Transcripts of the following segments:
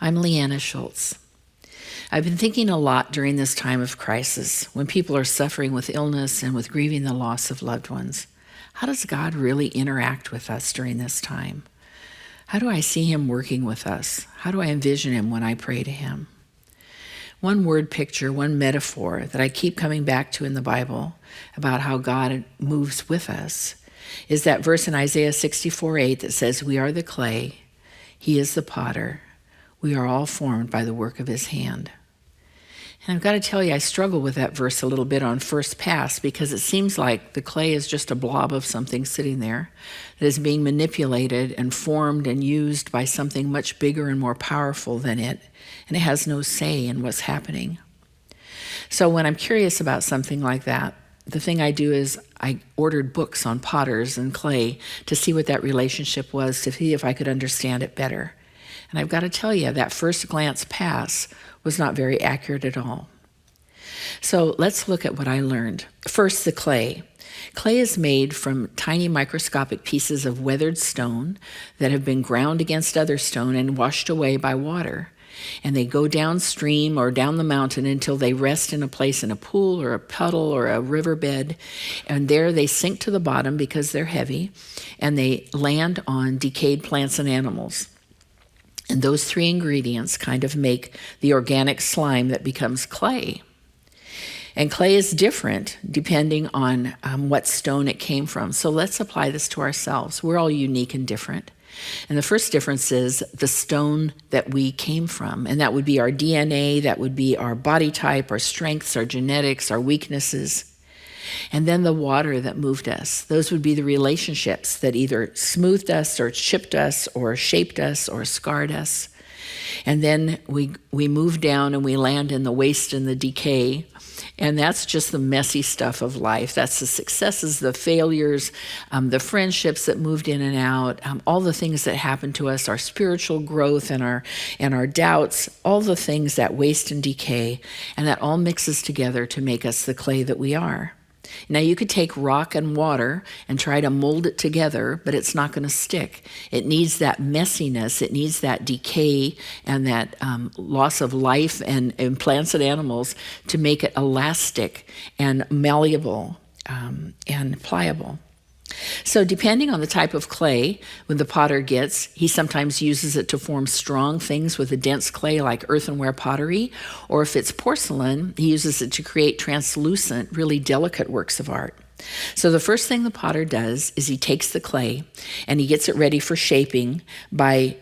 I'm Leanna Schulz. I've been thinking a lot during this time of crisis, when people are suffering with illness and with grieving the loss of loved ones. How does God really interact with us during this time? How do I see Him working with us? How do I envision Him when I pray to Him? One word picture, one metaphor that I keep coming back to in the Bible about how God moves with us is that verse in Isaiah 64:8 that says, "We are the clay, He is the potter. We are all formed by the work of His hand." And I've got to tell you, I struggle with that verse a little bit on first pass because it seems like the clay is just a blob of something sitting there that is being manipulated and formed and used by something much bigger and more powerful than it, and it has no say in what's happening. So when I'm curious about something like that, the thing I do is I ordered books on potters and clay to see what that relationship was, to see if I could understand it better. And I've got to tell you, that first glance pass was not very accurate at all. So let's look at what I learned. First, the clay. Clay is made from tiny microscopic pieces of weathered stone that have been ground against other stone and washed away by water. And they go downstream or down the mountain until they rest in a place in a pool or a puddle or a riverbed. And there they sink to the bottom because they're heavy, and they land on decayed plants and animals. And those three ingredients kind of make the organic slime that becomes clay. And clay is different depending on what stone it came from. So let's apply this to ourselves. We're all unique and different. And the first difference is the stone that we came from. And that would be our DNA, that would be our body type, our strengths, our genetics, our weaknesses. And then the water that moved us. Those would be the relationships that either smoothed us or chipped us or shaped us or scarred us. And then we move down and we land in the waste and the decay. And that's just the messy stuff of life. That's the successes, the failures, the friendships that moved in and out, all the things that happened to us, our spiritual growth and our doubts, all the things that waste and decay. And that all mixes together to make us the clay that we are. Now, you could take rock and water and try to mold it together, but it's not going to stick. It needs that messiness. It needs that decay and that loss of life and plants and animals to make it elastic and malleable and pliable. So depending on the type of clay when the potter gets, he sometimes uses it to form strong things with a dense clay like earthenware pottery, or if it's porcelain, he uses it to create translucent, really delicate works of art. So the first thing the potter does is he takes the clay and he gets it ready for shaping by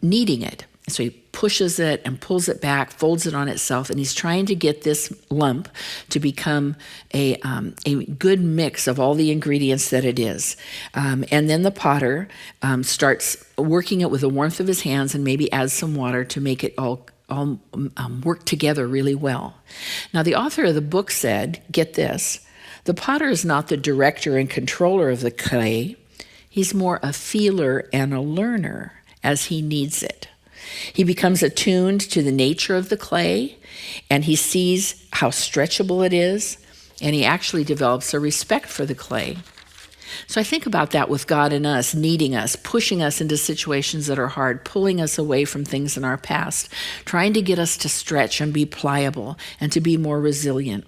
kneading it. So he pushes it and pulls it back, folds it on itself, and he's trying to get this lump to become a good mix of all the ingredients that it is. And then the potter starts working it with the warmth of his hands and maybe adds some water to make it all work together really well. Now, the author of the book said, get this, the potter is not the director and controller of the clay. He's more a feeler and a learner as he needs it. He becomes attuned to the nature of the clay, and he sees how stretchable it is, and he actually develops a respect for the clay. So I think about that with God and us, kneading us, pushing us into situations that are hard, pulling us away from things in our past, trying to get us to stretch and be pliable and to be more resilient.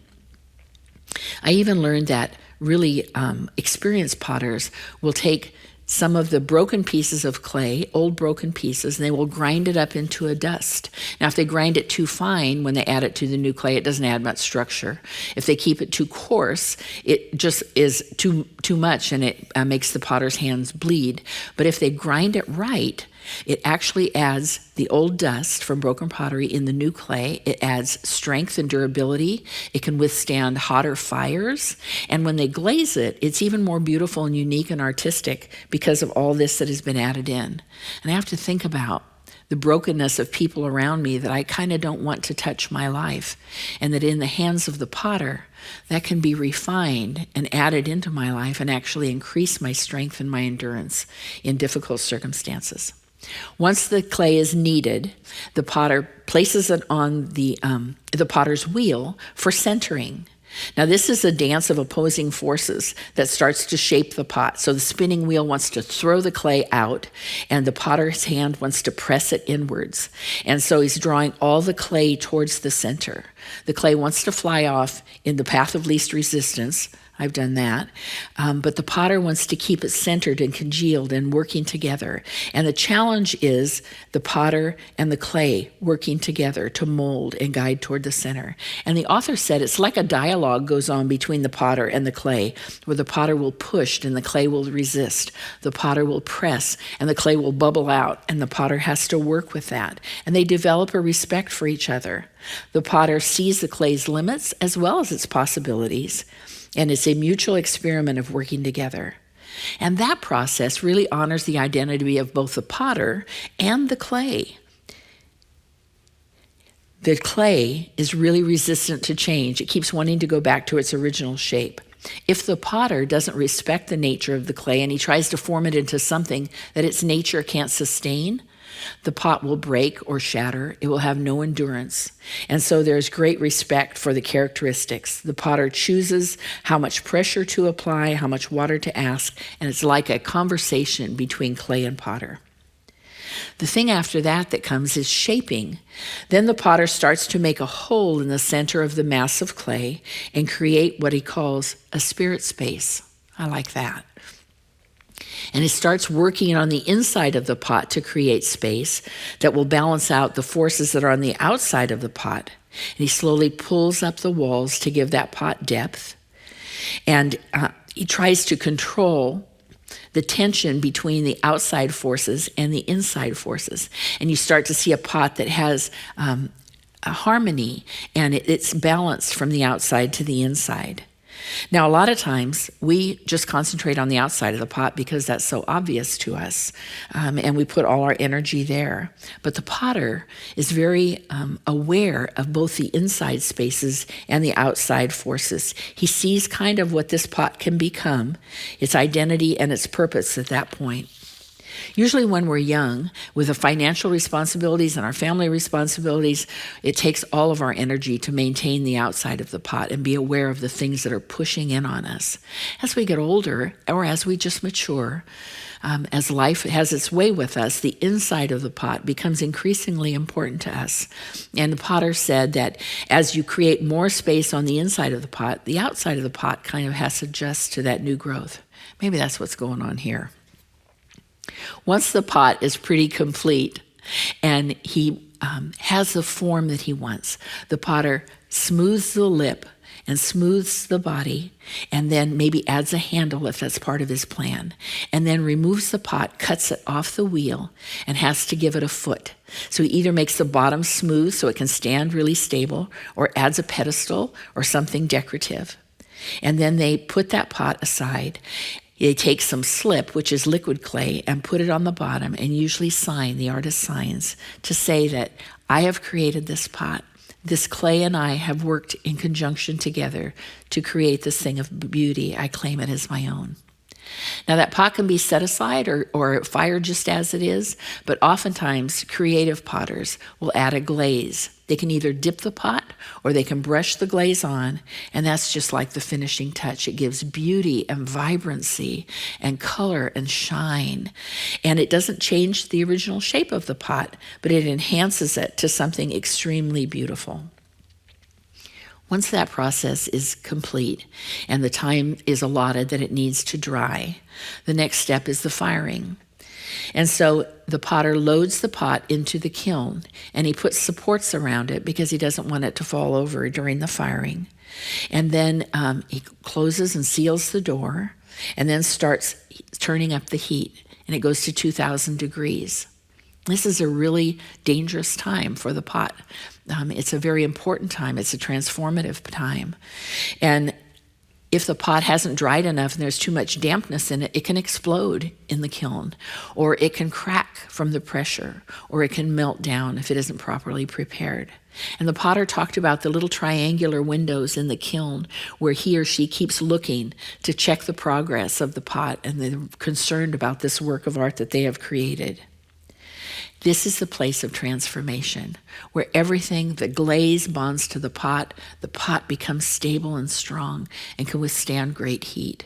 I even learned that really experienced potters will take some of the broken pieces of clay, old broken pieces, and they will grind it up into a dust. Now, if they grind it too fine, when they add it to the new clay, it doesn't add much structure. If they keep it too coarse, it just is too much, and it makes the potter's hands bleed. But if they grind it right, it actually adds the old dust from broken pottery in the new clay. It adds strength and durability. It can withstand hotter fires. And when they glaze it, it's even more beautiful and unique and artistic because of all this that has been added in. And I have to think about the brokenness of people around me that I kind of don't want to touch my life. And that in the hands of the potter, that can be refined and added into my life and actually increase my strength and my endurance in difficult circumstances. Once the clay is kneaded, the potter places it on the potter's wheel for centering. Now, this is a dance of opposing forces that starts to shape the pot. So the spinning wheel wants to throw the clay out, and the potter's hand wants to press it inwards. And so he's drawing all the clay towards the center. The clay wants to fly off in the path of least resistance. I've done that. But the potter wants to keep it centered and congealed and working together. And the challenge is the potter and the clay working together to mold and guide toward the center. And the author said it's like a dialogue goes on between the potter and the clay, where the potter will push and the clay will resist. The potter will press and the clay will bubble out, and the potter has to work with that. And they develop a respect for each other. The potter sees the clay's limits as well as its possibilities. And it's a mutual experiment of working together. And that process really honors the identity of both the potter and the clay. The clay is really resistant to change. It keeps wanting to go back to its original shape. If the potter doesn't respect the nature of the clay and he tries to form it into something that its nature can't sustain, the pot will break or shatter. It will have no endurance. And so there's great respect for the characteristics. The potter chooses how much pressure to apply, how much water to ask, and it's like a conversation between clay and potter. The thing after that comes is shaping. Then the potter starts to make a hole in the center of the mass of clay and create what he calls a spirit space. I like that. And he starts working on the inside of the pot to create space that will balance out the forces that are on the outside of the pot. And he slowly pulls up the walls to give that pot depth. And he tries to control the tension between the outside forces and the inside forces. And you start to see a pot that has a harmony, and it's balanced from the outside to the inside. Now, a lot of times we just concentrate on the outside of the pot because that's so obvious to us, and we put all our energy there. But the potter is very aware of both the inside spaces and the outside forces. He sees kind of what this pot can become, its identity and its purpose at that point. Usually when we're young, with the financial responsibilities and our family responsibilities, it takes all of our energy to maintain the outside of the pot and be aware of the things that are pushing in on us. As we get older, or as we just mature, as life has its way with us, the inside of the pot becomes increasingly important to us. And the potter said that as you create more space on the inside of the pot, the outside of the pot kind of has to adjust to that new growth. Maybe that's what's going on here. Once the pot is pretty complete and he has the form that he wants, the potter smooths the lip and smooths the body, and then maybe adds a handle if that's part of his plan, and then removes the pot, cuts it off the wheel, and has to give it a foot. So he either makes the bottom smooth so it can stand really stable, or adds a pedestal or something decorative. And then they put that pot aside. They take some slip, which is liquid clay, and put it on the bottom, and usually the artist signs to say that I have created this pot. This clay and I have worked in conjunction together to create this thing of beauty. I claim it as my own. Now that pot can be set aside or fired just as it is, but oftentimes creative potters will add a glaze. They can either dip the pot or they can brush the glaze on, and that's just like the finishing touch. It gives beauty and vibrancy and color and shine. And it doesn't change the original shape of the pot, but it enhances it to something extremely beautiful. Once that process is complete and the time is allotted that it needs to dry, the next step is the firing. And so the potter loads the pot into the kiln, and he puts supports around it because he doesn't want it to fall over during the firing. And then he closes and seals the door, and then starts turning up the heat, and it goes to 2,000 degrees. This is a really dangerous time for the pot. It's a very important time. It's a transformative time. And if the pot hasn't dried enough and there's too much dampness in it, it can explode in the kiln, or it can crack from the pressure, or it can melt down if it isn't properly prepared. And the potter talked about the little triangular windows in the kiln where he or she keeps looking to check the progress of the pot, and they're concerned about this work of art that they have created. This is the place of transformation, where everything, the glaze bonds to the pot becomes stable and strong and can withstand great heat.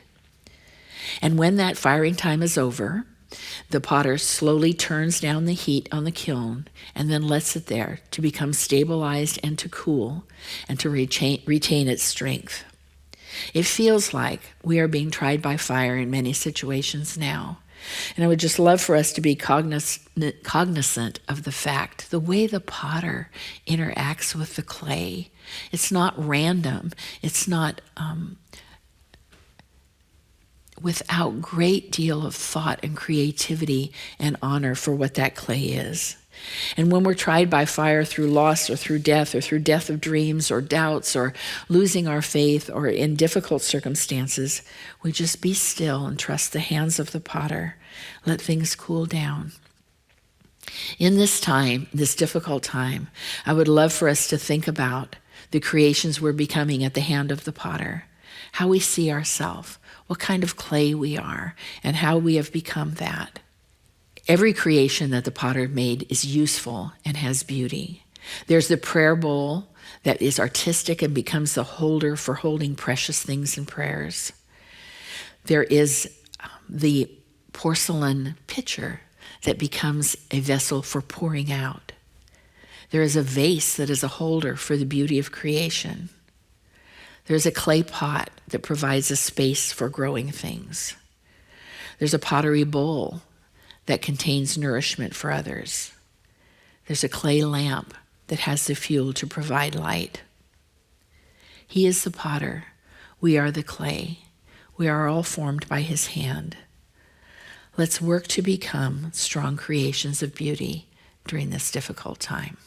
And when that firing time is over, the potter slowly turns down the heat on the kiln and then lets it there to become stabilized and to cool and to retain its strength. It feels like we are being tried by fire in many situations now. And I would just love for us to be cognizant of the fact, the way the potter interacts with the clay. It's not random. It's not without great deal of thought and creativity and honor for what that clay is. And when we're tried by fire through loss or through death of dreams or doubts or losing our faith or in difficult circumstances, we just be still and trust the hands of the potter. Let things cool down. In this time, this difficult time, I would love for us to think about the creations we're becoming at the hand of the potter, how we see ourselves, what kind of clay we are, and how we have become that. Every creation that the potter made is useful and has beauty. There's the prayer bowl that is artistic and becomes the holder for holding precious things and prayers. There is the porcelain pitcher that becomes a vessel for pouring out. There is a vase that is a holder for the beauty of creation. There's a clay pot that provides a space for growing things. There's a pottery bowl that contains nourishment for others. There's a clay lamp that has the fuel to provide light. He is the potter. We are the clay. We are all formed by his hand. Let's work to become strong creations of beauty during this difficult time.